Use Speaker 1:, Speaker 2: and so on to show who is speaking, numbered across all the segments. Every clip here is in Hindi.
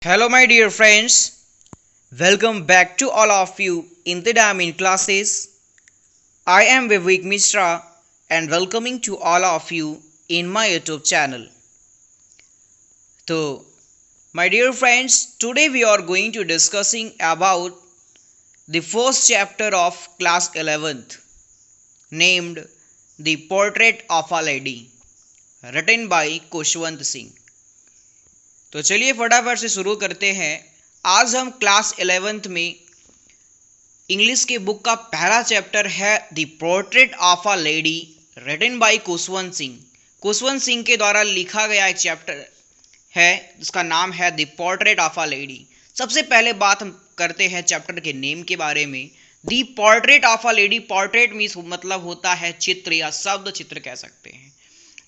Speaker 1: Hello, my dear friends. Welcome back to all of you in the Diamond classes. I am Vivek Mishra and welcoming to all of you in my YouTube channel. So, my dear friends, today we are going to discussing about the first chapter of class 11th named The Portrait of a Lady, written by Khushwant Singh. तो चलिए फटाफट से शुरू करते हैं। आज हम क्लास 11th में इंग्लिश के बुक का पहला चैप्टर है the portrait of a lady written by Khushwant Singh. Khushwant Singh के द्वारा लिखा गया एक चैप्टर है जिसका नाम है the portrait of a lady. सबसे पहले बात हम करते हैं चैप्टर के नेम के बारे में। The portrait of a lady, portrait means मतलब होता है चित्र या शब्द चित्र कह सकते हैं।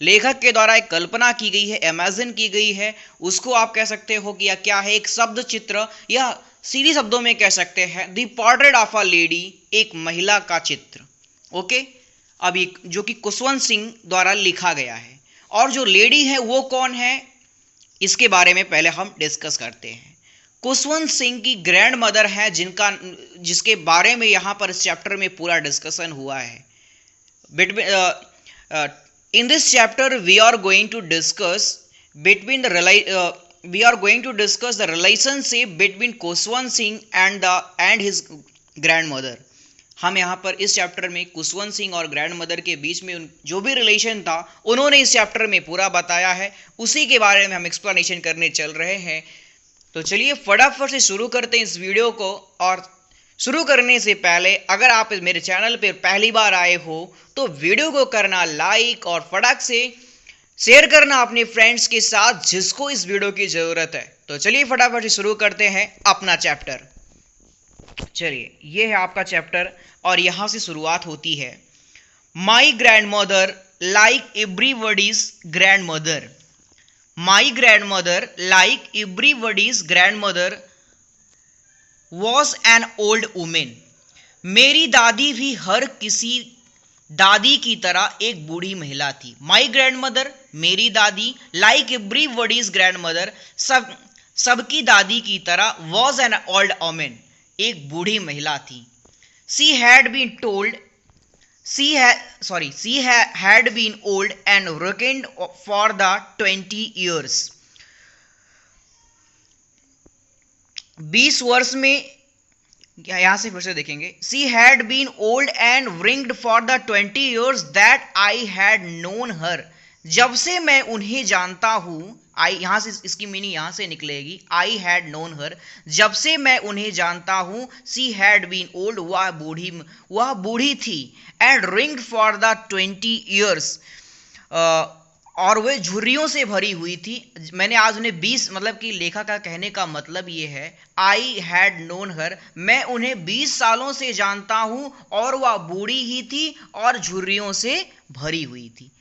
Speaker 1: लेखक के द्वारा एक कल्पना की गई है, इमेजिन की गई है, उसको आप कह सकते हो कि क्या है, एक शब्द चित्र या सीधी शब्दों में कह सकते हैं the portrait of a lady, एक महिला का चित्र। ओके, अभी जो कि खुशवंत सिंह द्वारा लिखा गया है। और जो लेडी है वो कौन है, इसके बारे में पहले हम डिस्कस करते हैं। खुशवंत सिंह की ग्रैंड मदर है जिसके बारे में यहाँ पर इस चैप्टर में पूरा डिस्कशन हुआ है। In this chapter, we are going to discuss the relationship between Khushwant Singh and his grandmother। हम यहाँ पर इस चैप्टर में खुशवंत सिंह और ग्रैंड मदर के बीच में जो भी रिलेशन था उन्होंने इस चैप्टर में पूरा बताया है, उसी के बारे में हम एक्सप्लेनेशन करने चल रहे हैं। तो चलिए फटाफट से शुरू करते हैं इस वीडियो को। और शुरू करने से पहले अगर आप मेरे चैनल पर पहली बार आए हो तो वीडियो को करना लाइक और फटाक से शेयर करना अपने फ्रेंड्स के साथ जिसको इस वीडियो की ज़रूरत है। तो चलिए फटाफट से शुरू करते हैं अपना चैप्टर। चलिए, ये है आपका चैप्टर और यहाँ से शुरुआत होती है। My grand mother like everybody's grand mother. My grand mother like everybody's grand mother was an old women. मेरी दादी भी हर किसी दादी की तरह एक बूढ़ी महिला थी। माई ग्रैंड मदर, मेरी दादी, लाइक एवरीबॉडीज ग्रैंड मदर, सबकी दादी की तरह, वॉज एन ओल्ड वुमेन, एक बूढ़ी महिला थी। She had been old and reckoned for the 20 years। 20 वर्ष में, यहां से फिर से देखेंगे, she had been old and ringed for the 20 years that I had known her. जब से मैं उन्हें जानता हूं, आई यहां से इसकी मीनिंग यहां से निकलेगी, आई हैड नोन हर, जब से मैं उन्हें जानता हूं। सी हैड बीन ओल्ड, वह बूढ़ी थी, and ringed for the 20 years, और वह झुर्रियों से भरी हुई थी। मैंने आज उन्हें 20, मतलब कि लेखक का कहने का मतलब ये है, आई हैड नोन हर, मैं उन्हें 20 सालों से जानता हूं और वह बूढ़ी ही थी और झुर्रियों से भरी हुई थी।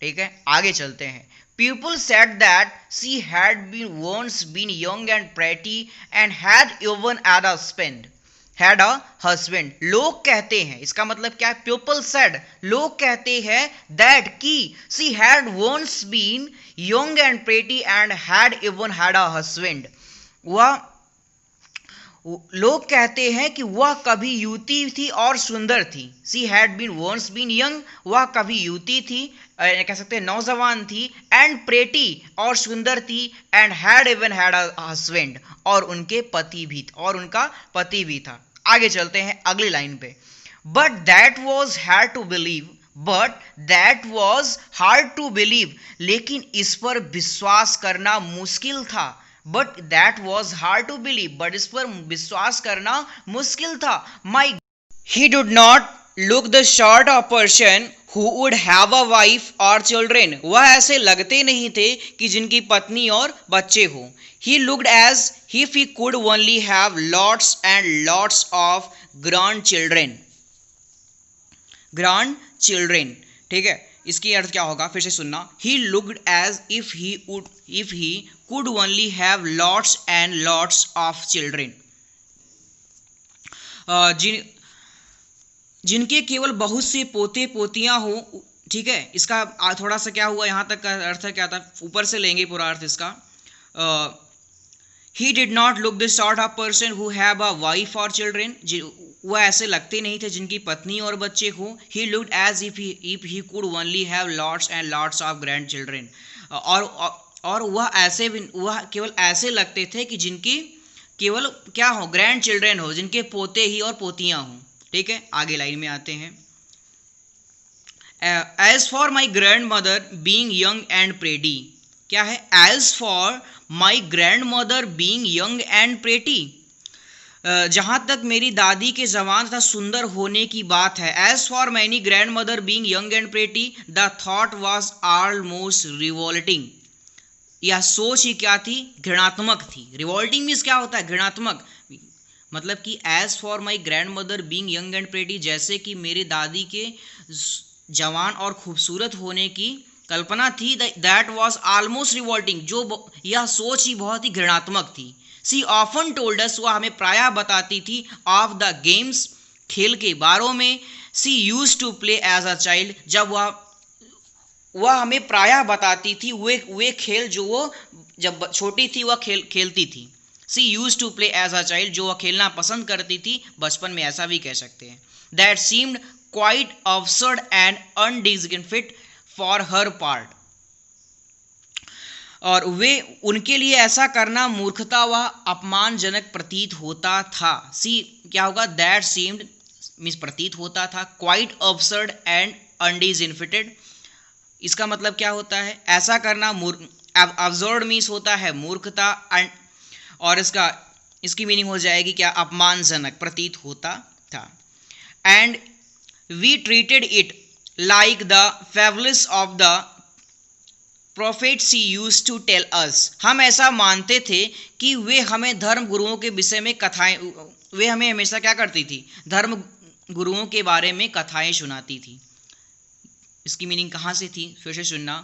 Speaker 1: ठीक है, आगे चलते हैं। People said that she had been once been young and pretty and had even had a husband. लोग कहते हैं, इसका मतलब क्या है, पीपल सेड, लोग कहते हैं, दैट की she had once been young and pretty and had even had a husband. लोग कहते हैं कि वह कभी युवती थी और सुंदर थी। She had been once been young, वह कभी युवती थी, कह सकते हैं नौजवान थी, एंड प्रेटी और सुंदर थी, and had even had a husband, और उनका पति भी था। आगे चलते हैं अगली लाइन पे। But that was hard to believe, लेकिन इस पर विश्वास करना मुश्किल था। But that was hard to believe, but इस पर विश्वास करना मुश्किल था। He did not look the sort of person who would have a wife or children। वह ऐसे लगते नहीं थे कि जिनकी पत्नी और बच्चे हो। He looked as if he could only have lots and lots of grandchildren। ठीक है, इसकी अर्थ क्या होगा, फिर से सुनना। He looked as if he could only have lots and lots of children। जिनके केवल बहुत से पोते पोतियां हो। ठीक है, इसका थोड़ा सा क्या हुआ, यहाँ तक का अर्थ क्या था, ऊपर से लेंगे पूरा अर्थ इसका। ही did not look the sort of person who have a wife और चिल्ड्रेन, वह ऐसे लगते नहीं थे जिनकी पत्नी और बच्चे हों. He looked as if he could only have lots and lots of grandchildren, और वह केवल ऐसे लगते थे कि जिनकी केवल क्या हो, ग्रैंड चिल्ड्रेन हो, जिनके पोते ही और पोतियां हों. ठीक है, आगे लाइन में आते हैं. As for my grandmother being young and pretty, क्या है, as for my grandmother being young and pretty, जहाँ तक मेरी दादी के जवान तथा सुंदर होने की बात है. As for many grandmother being young and pretty the thought was almost revolting, यह सोच ही क्या थी, घृणात्मक थी. रिवॉल्टिंग मीन्स क्या होता है, घृणात्मक. मतलब कि as for my grandmother being young and pretty, जैसे कि मेरे दादी के जवान और खूबसूरत होने की कल्पना थी. दैट वॉज ऑलमोस्ट रिवॉल्टिंग, जो यह सोच ही बहुत ही घृणात्मक थी. सी ऑफन टोल्ड अस, वह हमें प्रायः बताती थी, ऑफ द गेम्स, खेल के बारों में. She use to play as a child, जब वह हमें प्रायः बताती थी वे खेल जो वो जब छोटी थी वह खेलती थी. She use to play as a child, जो वह खेलना पसंद करती थी बचपन में, ऐसा भी कह सकते हैं. That seemed quite absurd and undignified for her part, और वे उनके लिए ऐसा करना मूर्खता व अपमानजनक प्रतीत होता था. सी क्या होगा, दैट सीम्ड मीन्स प्रतीत होता था, क्वाइट अब्सर्ड एंड अनडिग्निफाइड, इसका मतलब क्या होता है, ऐसा करना अब्सर्ड मीन्स होता है मूर्खता, और इसकी मीनिंग हो जाएगी क्या, अपमानजनक प्रतीत होता था. And we treated it like the fables of the prophets he used to tell us, हम ऐसा मानते थे कि वे हमें धर्म गुरुओं के विषय में कथाएं, वे हमें हमेशा क्या करती थी, धर्म गुरुओं के बारे में कथाएं सुनाती थी. इसकी मीनिंग कहाँ से थी, फिर से सुनना.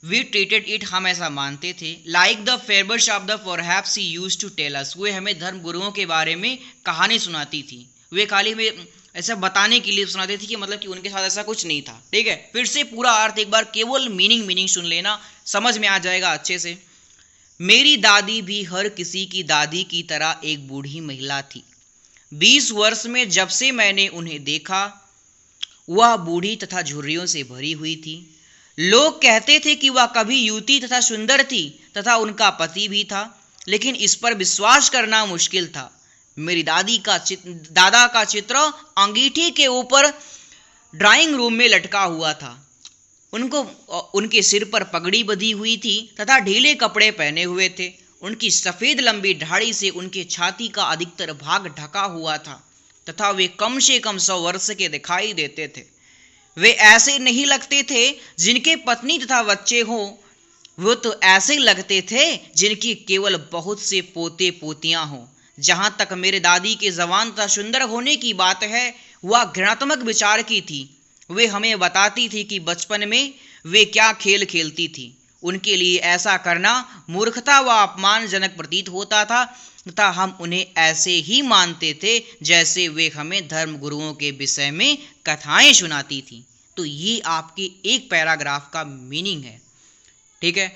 Speaker 1: वी ट्रीटेड इट, हम ऐसा मानते थे, like the fables of the perhaps he used to tell us, वे हमें धर्म गुरुओं के बारे में कहानी सुनाती थी. वे खाली हमें ऐसा बताने के लिए सुनाती थी कि मतलब कि उनके साथ ऐसा कुछ नहीं था. ठीक है, फिर से पूरा अर्थ एक बार केवल मीनिंग सुन लेना, समझ में आ जाएगा अच्छे से. मेरी दादी भी हर किसी की दादी की तरह एक बूढ़ी महिला थी. 20 वर्ष में जब से मैंने उन्हें देखा, वह बूढ़ी तथा झुर्रियों से भरी हुई थी. लोग कहते थे कि वह कभी युवती तथा सुंदर थी तथा उनका पति भी था, लेकिन इस पर विश्वास करना मुश्किल था. मेरी दादा का चित्र अंगीठी के ऊपर ड्राइंग रूम में लटका हुआ था. उनके सिर पर पगड़ी बंधी हुई थी तथा ढीले कपड़े पहने हुए थे. उनकी सफ़ेद लंबी दाढ़ी से उनके छाती का अधिकतर भाग ढका हुआ था तथा वे कम से कम 100 वर्ष के दिखाई देते थे. वे ऐसे नहीं लगते थे जिनके पत्नी तथा बच्चे हों, वो तो ऐसे लगते थे जिनकी केवल बहुत से पोते पोतियां हों. जहाँ तक मेरे दादी के जवान तथा सुंदर होने की बात है, वह घृणात्मक विचार की थी. वे हमें बताती थी कि बचपन में वे क्या खेल खेलती थी. उनके लिए ऐसा करना मूर्खता व अपमानजनक प्रतीत होता था तथा हम उन्हें ऐसे ही मानते थे जैसे वे हमें धर्म गुरुओं के विषय में कथाएं सुनाती थी. तो ये आपके एक पैराग्राफ का मीनिंग है. ठीक है,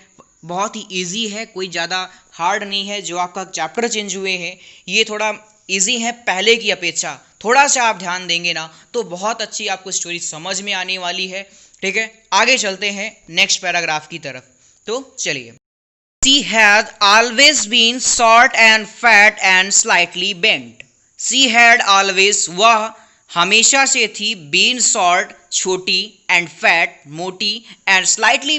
Speaker 1: बहुत ही इजी है, कोई ज़्यादा हार्ड नहीं है. जो आपका चैप्टर चेंज हुए हैं ये थोड़ा इजी है पहले की अपेक्षा. थोड़ा सा आप ध्यान देंगे ना तो बहुत अच्छी आपको स्टोरी समझ में आने वाली है. ठीक है, आगे चलते हैं नेक्स्ट पैराग्राफ की तरफ. तो चलिए. She had always been short and fat and slightly bent. She had always, वह हमेशा से थी, been short छोटी, and fat मोटी, and slightly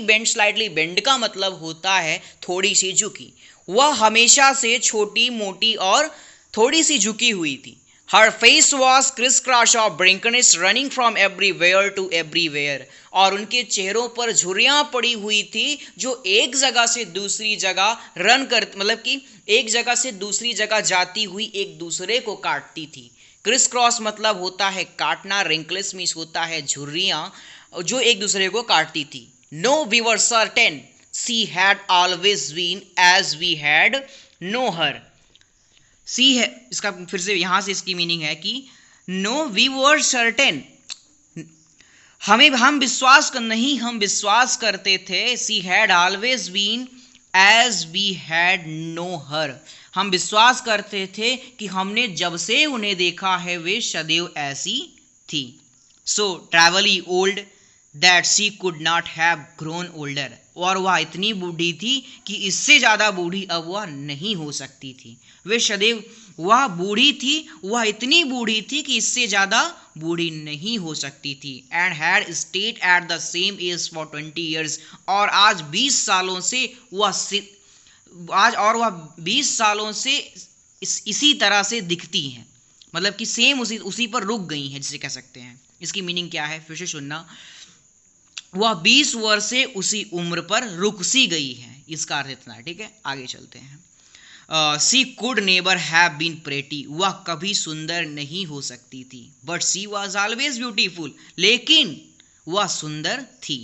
Speaker 1: bent का मतलब होता है थोड़ी सी झुकी. वह हमेशा से छोटी मोटी और थोड़ी सी झुकी हुई थी. Her face was crisscross of wrinkles running from everywhere to everywhere. और उनके चेहरों पर झुर्रियाँ पड़ी हुई थी जो एक जगह से दूसरी जगह रन कर, मतलब कि एक जगह से दूसरी जगह जाती हुई एक दूसरे को काटती थी. क्रिस क्रॉस मतलब होता है काटना, रिंकल्स मीन्स होता है झुर्रियाँ जो एक दूसरे को काटती थी. No, we were certain she had always been as we had know her. सी है इसका फिर से यहाँ से इसकी मीनिंग है कि नो वी वर सर्टेन, हम विश्वास करते थे. She had always been as we had known her, हम विश्वास करते थे कि हमने जब से उन्हें देखा है वे सदैव ऐसी थी। So terribly old that she could not have grown older, और वह इतनी बूढ़ी थी कि इससे ज़्यादा बूढ़ी अब वह नहीं हो सकती थी। वे सदैव, वह बूढ़ी थी, वह इतनी बूढ़ी थी कि इससे ज़्यादा बूढ़ी नहीं हो सकती थी। And had stayed at the same age for 20 years, और आज 20 सालों से वह 20 सालों से इसी तरह से दिखती हैं, मतलब कि सेम उसी पर रुक गई हैं, जिसे कह सकते हैं। इसकी मीनिंग क्या है, फिर से सुनना। वह 20 वर्ष से उसी उम्र पर रुक सी गई है, इसका अर्थ इतना है। ठीक है, आगे चलते हैं। She could never have been pretty, वह कभी सुंदर नहीं हो सकती थी। But she was always beautiful, लेकिन वह सुंदर थी।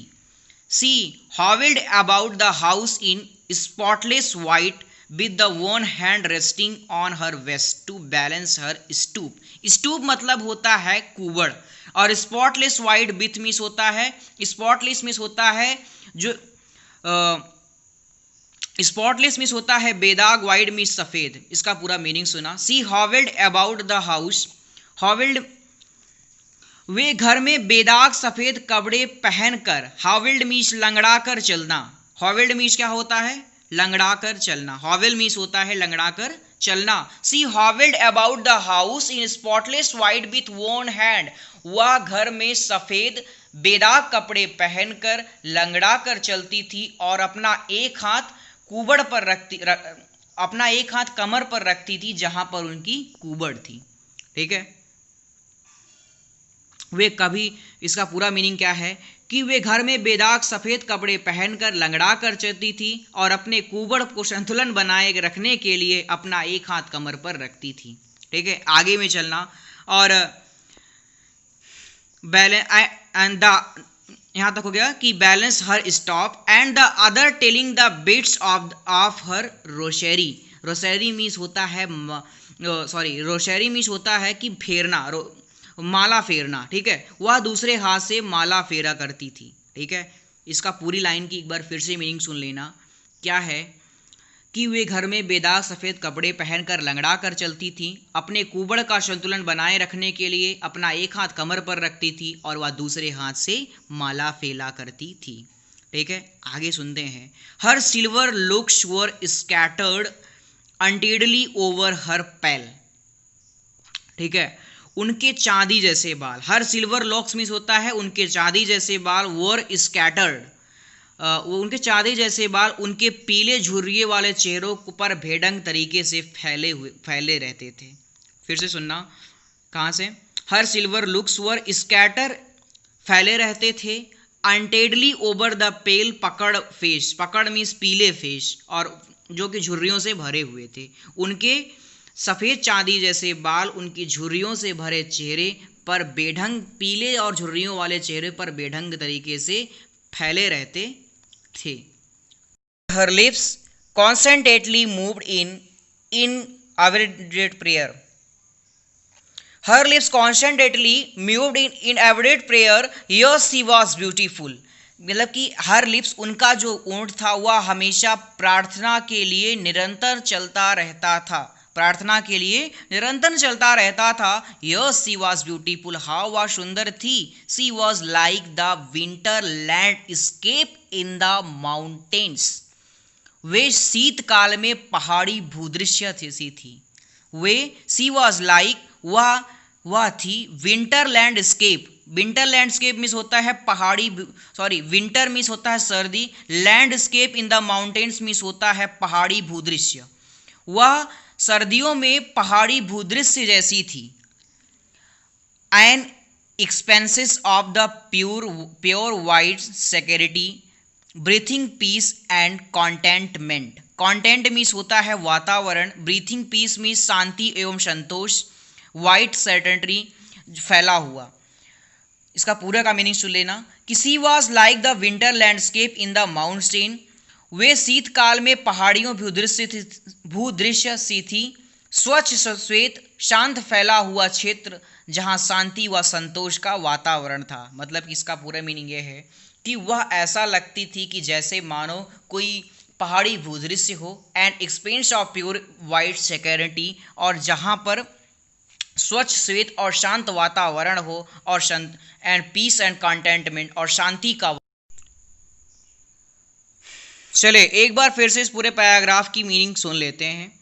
Speaker 1: She hobbled about the house in spotless white with the one hand resting on her waist to balance her stoop. stoop मतलब होता है कुबड़, और स्पॉटलेस वाइट विथ मीन्स होता है, स्पॉटलेस मीन्स होता है जो स्पॉटलेस मीन्स होता है बेदाग, वाइट मीन्स सफेद। इसका पूरा मीनिंग सुना। सी हॉवेल्ड अबाउट द हाउस, हॉवेल्ड वे घर में बेदाग सफेद कपड़े पहनकर, हॉवेल्ड मीन्स लंगड़ा कर चलना। हॉवेल्ड मीन्स क्या होता है, लंगड़ा कर चलना। हॉवेल मीन्स होता है लंगड़ा कर चलना। She hobbled about the house in spotless white with one hand, वह घर में सफेद बेदाग कपड़े पहनकर लंगड़ा कर चलती थी और अपना एक हाथ कुबड़ पर अपना एक हाथ कमर पर रखती थी जहां पर उनकी कुबड़ थी। ठीक है, वे कभी, इसका पूरा मीनिंग क्या है कि वे घर में बेदाग सफ़ेद कपड़े पहनकर लंगड़ा कर चलती थी और अपने कुबड़ को संतुलन बनाए रखने के लिए अपना एक हाथ कमर पर रखती थी। ठीक है, आगे में चलना। और एंड द, यहाँ तक हो गया कि balance her stoop and the other telling the beads of her rosary. Rosary means होता है रोशेरी मीन्स होता है कि फेरना, माला फेरना। ठीक है, वह दूसरे हाथ से माला फेरा करती थी। ठीक है, इसका पूरी लाइन की एक बार फिर से मीनिंग सुन लेना। क्या है कि वे घर में बेदाग सफ़ेद कपड़े पहनकर लंगड़ा कर चलती थी, अपने कुबड़ का संतुलन बनाए रखने के लिए अपना एक हाथ कमर पर रखती थी और वह दूसरे हाथ से माला फेला करती थी। ठीक है, आगे सुनते हैं। हर सिल्वर लुक्स वर स्कैटर्ड अनटेडली ओवर हर पैल। ठीक है, उनके चांदी जैसे बाल, हर सिल्वर लॉक्स मीन्स होता है उनके चांदी जैसे बाल, वर स्कैटर्ड, उनके चांदी जैसे बाल उनके पीले झुर्रिये वाले चेहरों पर भेड़ंग तरीके से फैले रहते थे। फिर से सुनना, कहाँ से, हर सिल्वर लुक्स वर स्कैटर फैले रहते थे, अनटेडली ओवर द पेल पकड़ फेस, पकड़ मीन्स पीले फेस, और जो कि झुर्रियों से भरे हुए थे। उनके सफ़ेद चांदी जैसे बाल उनकी झुर्रियों से भरे चेहरे पर बेढंग, पीले और झुर्रियों वाले चेहरे पर बेढंग तरीके से फैले रहते थे। Her lips concentratedly moved in fervent prayer, her lips concentratedly moved in fervent prayer, yes she was beautiful. मतलब कि हर लिप्स, उनका जो ओंठ था वह हमेशा प्रार्थना के लिए निरंतर चलता रहता था, प्रार्थना के लिए निरंतर चलता रहता था। यस शी वॉज ब्यूटीफुल, हाँ वह सुंदर थी। She was like the winter landscape in the mountains, वे शीतकाल में पहाड़ी भूदृश्य थी। वे, शी वॉज लाइक, वह थी, winter landscape, winter landscape means होता है पहाड़ी, विंटर मीन्स होता है सर्दी, landscape in the mountains means होता है पहाड़ी भूदृश्य, वह सर्दियों में पहाड़ी भूदृश्य जैसी थी। An expenses of the pure white security, breathing peace and contentment. Content means होता है वातावरण, ब्रीथिंग पीस मीन्स शांति एवं संतोष, वाइट सर्टेनिटी फैला हुआ। इसका पूरा का मीनिंग सुन लेना कि she was like the winter landscape in the mountain, वे शीतकाल में पहाड़ियों भूदृश्य सी थी, स्वच्छ श्वेत शांत फैला हुआ क्षेत्र जहाँ शांति व संतोष का वातावरण था। मतलब कि इसका पूरा मीनिंग यह है कि वह ऐसा लगती थी कि जैसे मानो कोई पहाड़ी भूदृश्य हो, and expense of pure white security, और जहाँ पर स्वच्छ श्वेत और शांत वातावरण हो, और शांत एंड पीस एंड कंटेंटमेंट, और शांति का। चले एक बार फिर से इस पूरे पैराग्राफ की मीनिंग सुन लेते हैं।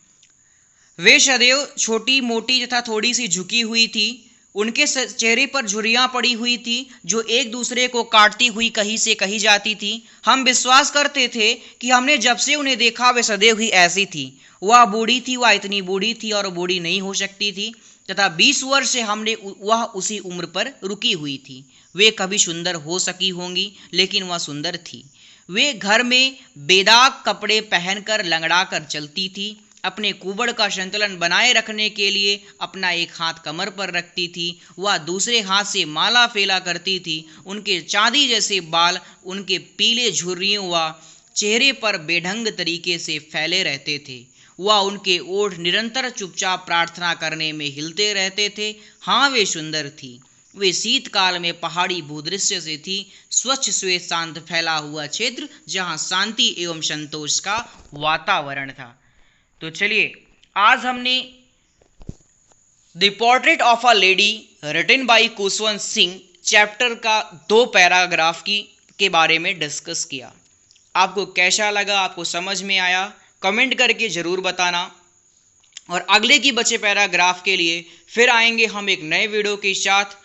Speaker 1: वे सदैव छोटी मोटी तथा थोड़ी सी झुकी हुई थी। उनके चेहरे पर झुर्रियाँ पड़ी हुई थी जो एक दूसरे को काटती हुई कहीं से कहीं जाती थी। हम विश्वास करते थे कि हमने जब से उन्हें देखा वे सदैव ही ऐसी थी। वह बूढ़ी थी, वह इतनी बूढ़ी थी और बूढ़ी नहीं हो सकती थी, तथा 20 वर्ष से हमने वह उसी उम्र पर रुकी हुई थी। वे कभी सुंदर हो सकी होंगी, लेकिन वह सुंदर थी। वे घर में बेदाग कपड़े पहनकर लंगड़ा कर चलती थी। अपने कुबड़ का संतुलन बनाए रखने के लिए अपना एक हाथ कमर पर रखती थी। वह दूसरे हाथ से माला फेला करती थी। उनके चांदी जैसे बाल उनके पीले झुर्रियों व चेहरे पर बेढंग तरीके से फैले रहते थे। वह उनके ओठ निरंतर चुपचाप प्रार्थना करने में हिलते रहते थे। हाँ, वे सुंदर थी। वे शीतकाल में पहाड़ी भूदृश्य से थी, स्वच्छ श्वेत शांत फैला हुआ क्षेत्र जहाँ शांति एवं संतोष का वातावरण था। तो चलिए, आज हमने the portrait of a lady written by Khushwant Singh chapter का 2 पैराग्राफ के बारे में डिस्कस किया। आपको कैसा लगा, आपको समझ में आया, कमेंट करके ज़रूर बताना। और अगले की बचे पैराग्राफ के लिए फिर आएंगे हम एक नए वीडियो के साथ।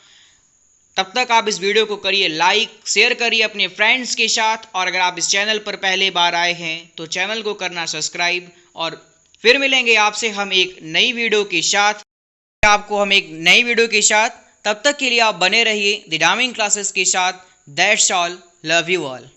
Speaker 1: तब तक आप इस वीडियो को करिए लाइक, शेयर करिए अपने फ्रेंड्स के साथ, और अगर आप इस चैनल पर पहले बार आए हैं तो चैनल को करना सब्सक्राइब। और फिर मिलेंगे आपसे हम एक नई वीडियो के साथ, तब तक के लिए आप बने रहिए द डामिंग क्लासेस के साथ। That's all, love you all.